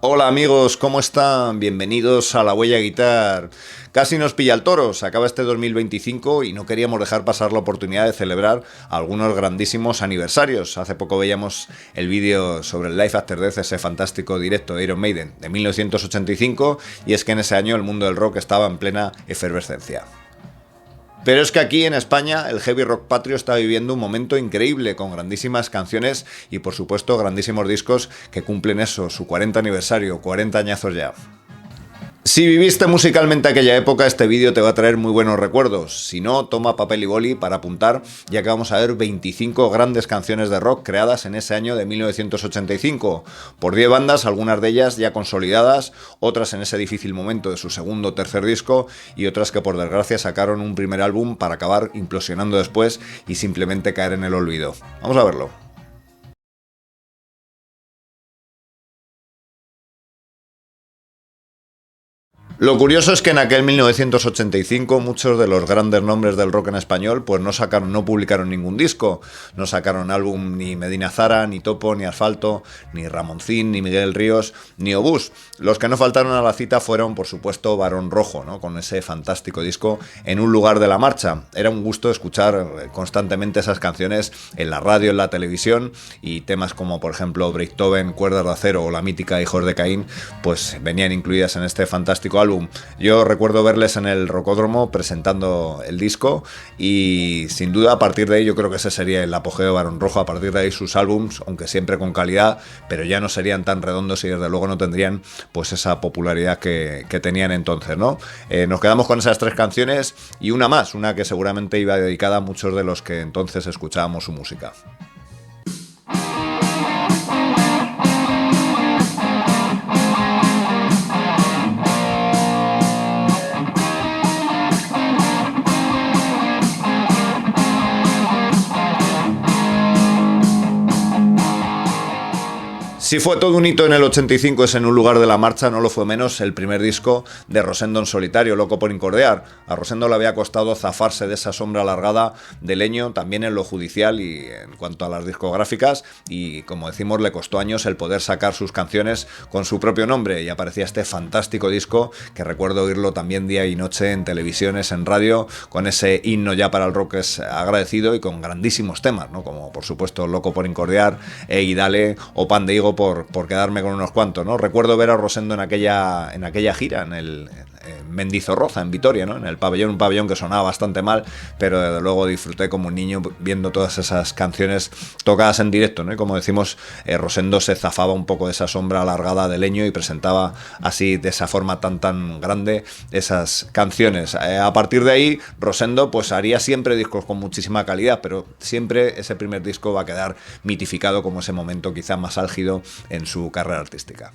Hola amigos, ¿cómo están? Bienvenidos a La Huella Guitar. Casi nos pilla el toro, se acaba este 2025 y no queríamos dejar pasar la oportunidad de celebrar algunos grandísimos aniversarios. Hace poco veíamos el vídeo sobre el Live After Death, ese fantástico directo de Iron Maiden de 1985, y es que en ese año el mundo del rock estaba en plena efervescencia. Pero es que aquí en España el heavy rock patrio está viviendo un momento increíble, con grandísimas canciones y por supuesto grandísimos discos que cumplen eso, su 40 aniversario, 40 añazos ya. Si viviste musicalmente aquella época, este vídeo te va a traer muy buenos recuerdos. Si no, toma papel y boli para apuntar, ya que vamos a ver 25 grandes canciones de rock creadas en ese año de 1985, por 10 bandas, algunas de ellas ya consolidadas, otras en ese difícil momento de su segundo o tercer disco, y otras que por desgracia sacaron un primer álbum para acabar implosionando después y simplemente caer en el olvido. Vamos a verlo. Lo curioso es que en aquel 1985 muchos de los grandes nombres del rock en español pues no publicaron ningún disco, no sacaron álbum ni Medina Zara, ni Topo, ni Asfalto, ni Ramoncín, ni Miguel Ríos, ni Obús. Los que no faltaron a la cita fueron, por supuesto, Barón Rojo, ¿no? Con ese fantástico disco En un lugar de la marcha. Era un gusto escuchar constantemente esas canciones en la radio, en la televisión, y temas como, por ejemplo, Beethoven, Cuerdas de Acero o la mítica Hijos de Caín, pues venían incluidas en este fantástico álbum. Yo recuerdo verles en el Rocódromo presentando el disco y sin duda a partir de ahí yo creo que ese sería el apogeo de Barón Rojo. A partir de ahí sus álbums, aunque siempre con calidad, pero ya no serían tan redondos y desde luego no tendrían pues esa popularidad que tenían entonces, ¿no? Nos quedamos con esas tres canciones y una más, una que seguramente iba dedicada a muchos de los que entonces escuchábamos su música. Si fue todo un hito en el 85 es En un lugar de la marcha, no lo fue menos el primer disco de Rosendo en solitario, Loco por incordiar. A Rosendo le había costado zafarse de esa sombra alargada de Leño, también en lo judicial y en cuanto a las discográficas, y como decimos le costó años el poder sacar sus canciones con su propio nombre, y aparecía este fantástico disco que recuerdo oírlo también día y noche en televisiones, en radio, con ese himno ya para el rock es agradecido y con grandísimos temas, ¿no? Como por supuesto Loco por incordiar, y Dale o Pan de Higo por quedarme con unos cuantos, ¿no? Recuerdo ver a Rosendo en aquella gira en Mendizorroza, en Vitoria, ¿no? En el pabellón, un pabellón que sonaba bastante mal, pero desde luego disfruté como un niño viendo todas esas canciones tocadas en directo, ¿no? Y como decimos, Rosendo se zafaba un poco de esa sombra alargada de Leño y presentaba así, de esa forma tan grande, esas canciones. A partir de ahí, Rosendo pues haría siempre discos con muchísima calidad, pero siempre ese primer disco va a quedar mitificado como ese momento quizá más álgido en su carrera artística.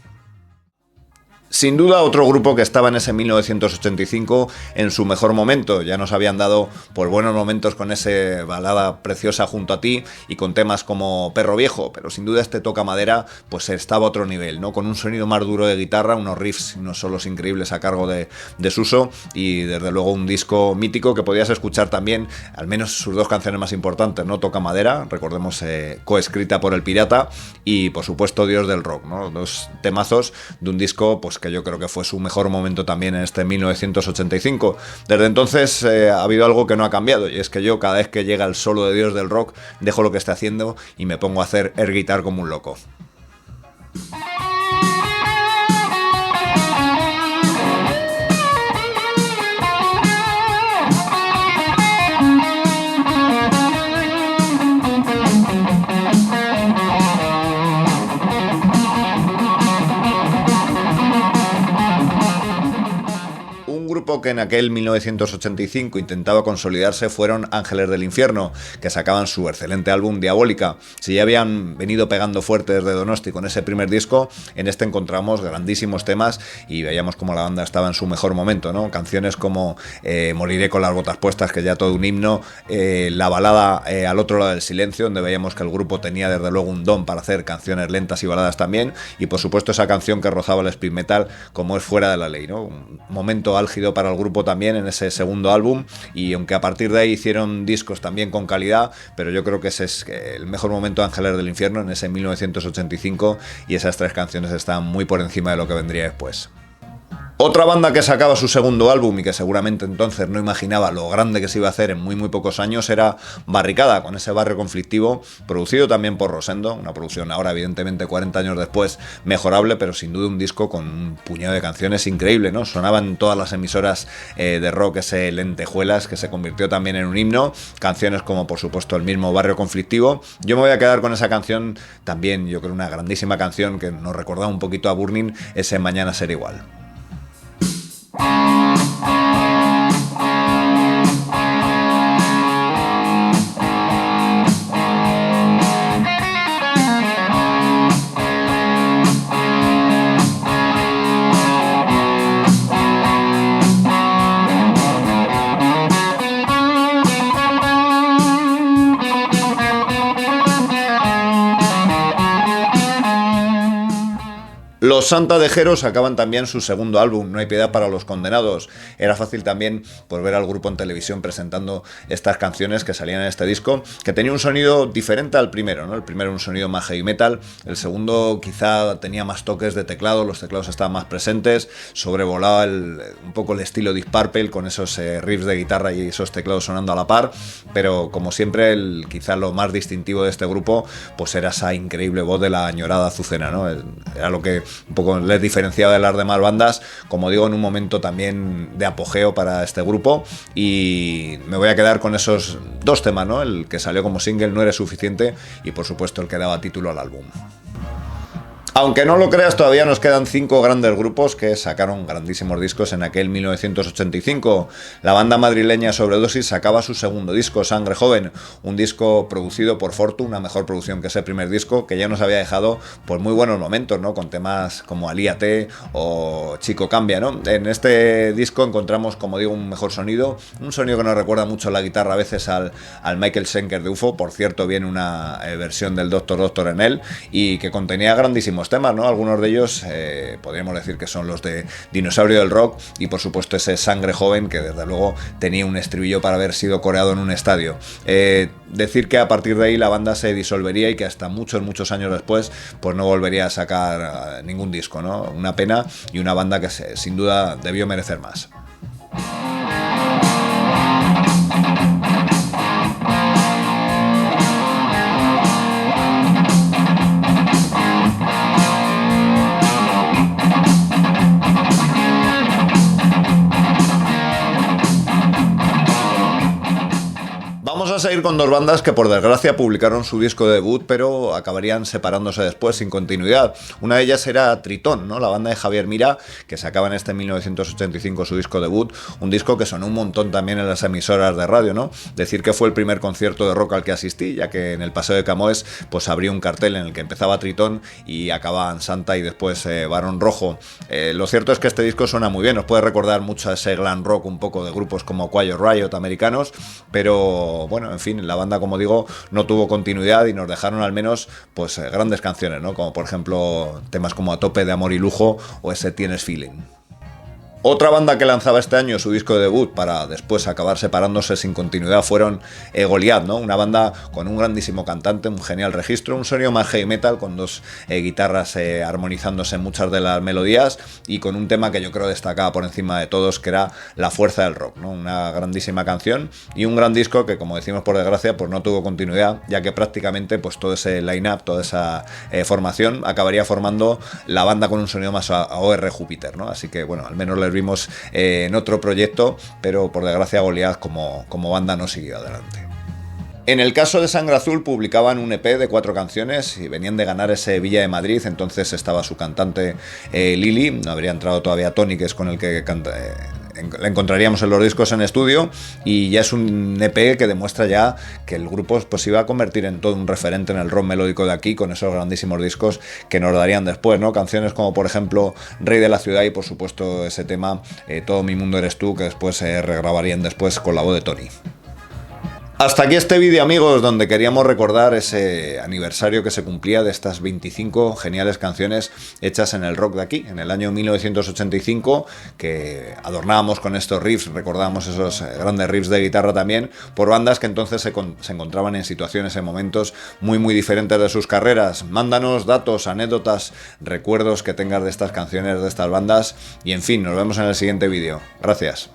Sin duda otro grupo que estaba en ese 1985 en su mejor momento. Ya nos habían dado pues buenos momentos con esa balada preciosa Junto a ti y con temas como Perro Viejo, pero sin duda este Toca Madera pues estaba a otro nivel, ¿no? Con un sonido más duro de guitarra, unos riffs, unos solos increíbles a cargo de Suso, y desde luego un disco mítico que podías escuchar también, al menos sus dos canciones más importantes, ¿no? Toca Madera, recordemos, coescrita por El Pirata, y por supuesto Dios del Rock, ¿no? Dos temazos de un disco pues que yo creo que fue su mejor momento también en este 1985. Desde entonces ha habido algo que no ha cambiado, y es que yo cada vez que llega el solo de Dios del Rock dejo lo que esté haciendo y me pongo a hacer air guitar como un loco. Que en aquel 1985 intentaba consolidarse fueron Ángeles del Infierno, que sacaban su excelente álbum Diabólica. Si ya habían venido pegando fuerte desde Donosti con ese primer disco, en este encontramos grandísimos temas y veíamos como la banda estaba en su mejor momento, ¿no? Canciones como Moriré con las botas puestas, que ya todo un himno, la balada Al otro lado del silencio, donde veíamos que el grupo tenía desde luego un don para hacer canciones lentas y baladas también, y por supuesto esa canción que rozaba el speed metal como es Fuera de la Ley, ¿no? Un momento álgido para el grupo también en ese segundo álbum, y aunque a partir de ahí hicieron discos también con calidad, pero yo creo que ese es el mejor momento de Ángeles del Infierno, en ese 1985, y esas 3 canciones están muy por encima de lo que vendría después. Otra banda que sacaba su segundo álbum y que seguramente entonces no imaginaba lo grande que se iba a hacer en muy pocos años era Barricada, con ese Barrio Conflictivo, producido también por Rosendo, una producción ahora evidentemente 40 años después mejorable, pero sin duda un disco con un puñado de canciones increíble, ¿no? Sonaban en todas las emisoras de rock ese Lentejuelas, que se convirtió también en un himno, canciones como por supuesto el mismo Barrio Conflictivo. Yo me voy a quedar con esa canción también, yo creo una grandísima canción que nos recordaba un poquito a Burning, ese Mañana será igual. Los Santa Dejeros sacaban también su segundo álbum, No hay piedad para los condenados. Era fácil también pues, ver al grupo en televisión presentando estas canciones que salían en este disco, que tenía un sonido diferente al primero, ¿no? El primero un sonido más heavy metal, el segundo quizá tenía más toques de teclado, los teclados estaban más presentes, sobrevolaba un poco el estilo Deep Purple con esos riffs de guitarra y esos teclados sonando a la par, pero como siempre quizá lo más distintivo de este grupo pues era esa increíble voz de la añorada Azucena, ¿no? Era lo que un poco les diferenciaba de las demás bandas, como digo, en un momento también de apogeo para este grupo, y me voy a quedar con esos 2 temas, ¿no? El que salió como single, No eres suficiente, y por supuesto el que daba título al álbum. Aunque no lo creas, todavía nos quedan 5 grandes grupos que sacaron grandísimos discos en aquel 1985. La banda madrileña Sobredosis sacaba su segundo disco, Sangre Joven, un disco producido por Fortu, una mejor producción que ese primer disco, que ya nos había dejado pues muy buenos momentos, ¿no? Con temas como Alíate o Chico Cambia, ¿no? En este disco encontramos, como digo, un mejor sonido, un sonido que nos recuerda mucho la guitarra a veces al Michael Schenker de UFO. Por cierto, viene una versión del Doctor en él, y que contenía grandísimos temas, ¿no? Algunos de ellos podríamos decir que son los de Dinosaurio del Rock, y por supuesto ese Sangre Joven, que desde luego tenía un estribillo para haber sido coreado en un estadio. Decir que a partir de ahí la banda se disolvería y que hasta muchos años después pues no volvería a sacar ningún disco, ¿no? Una pena, y una banda que sin duda debió merecer más. Vamos a seguir con 2 bandas que por desgracia publicaron su disco de debut, pero acabarían separándose después sin continuidad. Una de ellas era Tritón, ¿no? La banda de Javier Mira, que sacaba en este 1985 su disco debut, un disco que sonó un montón también en las emisoras de radio, ¿no? Decir que fue el primer concierto de rock al que asistí, ya que en el Paseo de Camões pues abrió un cartel en el que empezaba Tritón y acababan Santa y después Barón Rojo. Lo cierto es que este disco suena muy bien, nos puede recordar mucho a ese glam rock un poco de grupos como Quiet Riot americanos, pero bueno, en fin, la banda, como digo, no tuvo continuidad y nos dejaron al menos pues grandes canciones, ¿no? Como por ejemplo temas como A tope de amor y lujo o ese Tienes feeling. Otra banda que lanzaba este año su disco de debut para después acabar separándose sin continuidad fueron Goliath, ¿no? Una banda con un grandísimo cantante, un genial registro, un sonido más heavy metal con 2 guitarras armonizándose en muchas de las melodías, y con un tema que yo creo destacaba por encima de todos, que era La fuerza del rock, ¿no? Una grandísima canción y un gran disco que, como decimos por desgracia, pues no tuvo continuidad, ya que prácticamente pues todo ese line-up, toda esa formación acabaría formando la banda con un sonido más a OR Júpiter, ¿no? Así que bueno, al menos les vimos en otro proyecto, pero por desgracia Goliath como banda no siguió adelante. En el caso de Sangre Azul publicaban un EP de 4 canciones y venían de ganar ese Villa de Madrid, entonces estaba su cantante Lili, no habría entrado todavía Tony, que es con el que la encontraríamos en los discos en estudio, y ya es un EP que demuestra ya que el grupo pues iba a convertir en todo un referente en el rock melódico de aquí, con esos grandísimos discos que nos darían después, ¿no? Canciones como por ejemplo Rey de la Ciudad y por supuesto ese tema Todo mi mundo eres tú, que después regrabarían después con la voz de Tony. Hasta aquí este vídeo, amigos, donde queríamos recordar ese aniversario que se cumplía de estas 25 geniales canciones hechas en el rock de aquí, en el año 1985, que adornábamos con estos riffs, recordábamos esos grandes riffs de guitarra también, por bandas que entonces se encontraban en situaciones, en momentos muy diferentes de sus carreras. Mándanos datos, anécdotas, recuerdos que tengas de estas canciones, de estas bandas, y en fin, nos vemos en el siguiente vídeo. Gracias.